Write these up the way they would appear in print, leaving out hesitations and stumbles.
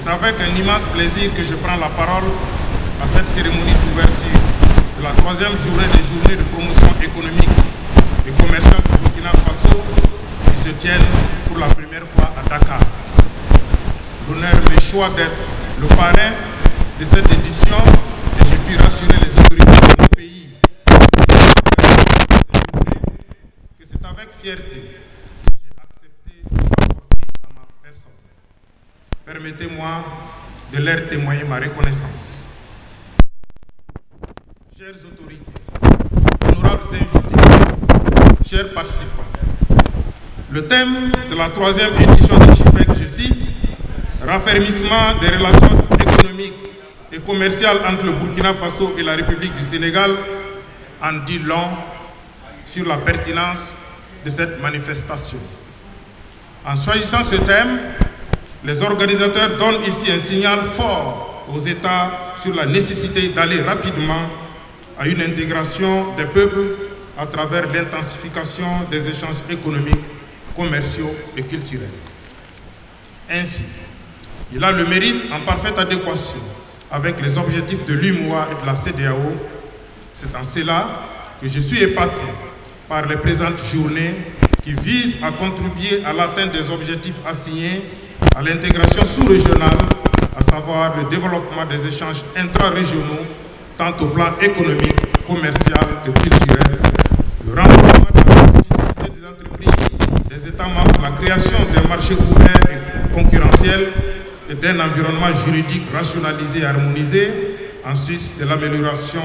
C'est avec un immense plaisir que je prends la parole à cette cérémonie d'ouverture de la 3e journée des journées de promotion économique et commerciale du Burkina Faso qui se tiennent pour la première fois à Dakar. L'honneur me choix d'être le parrain de cette édition et j'ai pu rassurer les autorités de mon pays que c'est avec fierté que j'ai accepté de m'apporter à ma personne. Permettez-moi de leur témoigner ma reconnaissance. Chères autorités, honorables invités, chers participants, le thème de la 3e édition de JIPEC, je cite, « Raffermissement des relations économiques et commerciales entre le Burkina Faso et la République du Sénégal » en dit long sur la pertinence de cette manifestation. En choisissant ce thème, les organisateurs donnent ici un signal fort aux États sur la nécessité d'aller rapidement à une intégration des peuples à travers l'intensification des échanges économiques, commerciaux et culturels. Ainsi, il a le mérite, en parfaite adéquation avec les objectifs de l'UMOA et de la CEDEAO. C'est en cela que je suis épaté par les présentes journées qui visent à contribuer à l'atteinte des objectifs assignés à l'intégration sous-régionale, à savoir le développement des échanges intra-régionaux, tant au plan économique, commercial que culturel, le renforcement de la compétitivité des entreprises, des États membres, la création d'un marché ouvert et concurrentiel et d'un environnement juridique rationalisé et harmonisé, en sus de l'amélioration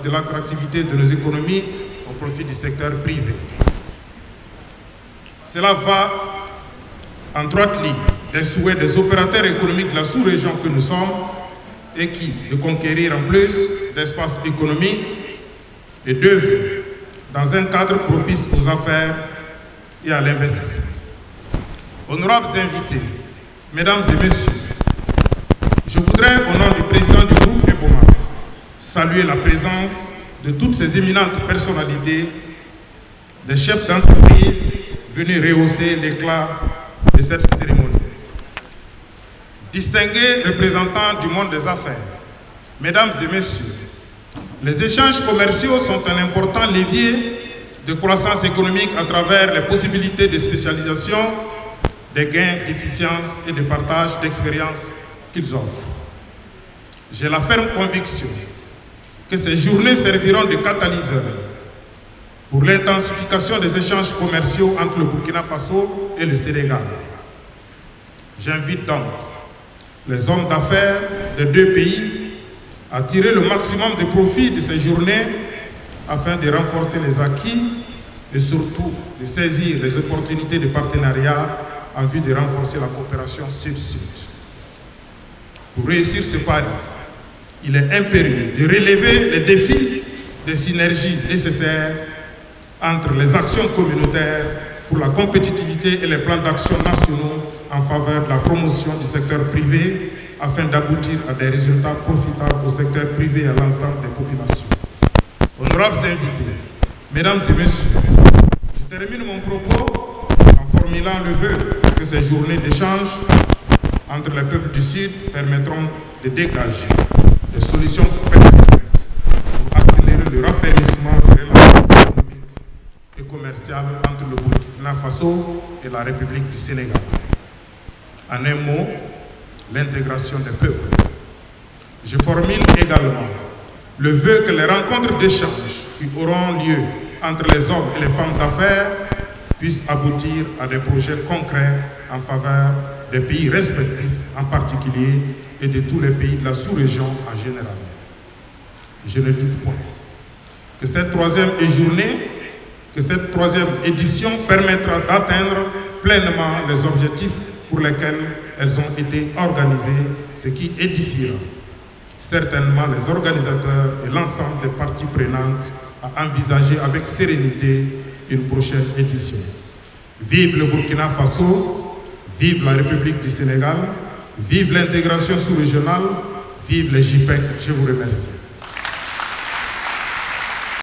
de l'attractivité de nos économies au profit du secteur privé. Cela va en droite ligne des souhaits des opérateurs économiques de la sous-région que nous sommes et qui, de conquérir en plus d'espace économique et d'œuvrer dans un cadre propice aux affaires et à l'investissement. Honorables invités, mesdames et messieurs, je voudrais, au nom du président du groupe EBOMAF, saluer la présence de toutes ces éminentes personnalités, des chefs d'entreprise venus rehausser l'éclat de cette cérémonie. Distingués représentants du monde des affaires, mesdames et messieurs, les échanges commerciaux sont un important levier de croissance économique à travers les possibilités de spécialisation, des gains d'efficience et de partage d'expériences qu'ils offrent. J'ai la ferme conviction que ces journées serviront de catalyseur pour l'intensification des échanges commerciaux entre le Burkina Faso et le Sénégal. J'invite donc les hommes d'affaires des deux pays à tirer le maximum de profit de ces journées afin de renforcer les acquis et surtout de saisir les opportunités de partenariat en vue de renforcer la coopération sud-sud. Pour réussir ce pari, il est impérieux de relever les défis des synergies nécessaires entre les actions communautaires pour la compétitivité et les plans d'action nationaux en faveur de la promotion du secteur privé afin d'aboutir à des résultats profitables au secteur privé et à l'ensemble des populations. Honorables invités, mesdames et messieurs, je termine mon propos en formulant le vœu que ces journées d'échange entre les peuples du Sud permettront de dégager des solutions pertinentes pour accélérer le raffermissement des relations économiques et commerciales entre le Burkina Faso et la République du Sénégal. En un mot, l'intégration des peuples. Je formule également le vœu que les rencontres d'échange qui auront lieu entre les hommes et les femmes d'affaires puissent aboutir à des projets concrets en faveur des pays respectifs en particulier et de tous les pays de la sous-région en général. Je ne doute point que cette 3e journée, que cette 3e édition permettra d'atteindre pleinement les objectifs pour lesquels elles ont été organisées, ce qui édifiera certainement les organisateurs et l'ensemble des parties prenantes à envisager avec sérénité une prochaine édition. Vive le Burkina Faso, vive la République du Sénégal, vive l'intégration sous-régionale, vive les JIPEC. Je vous remercie.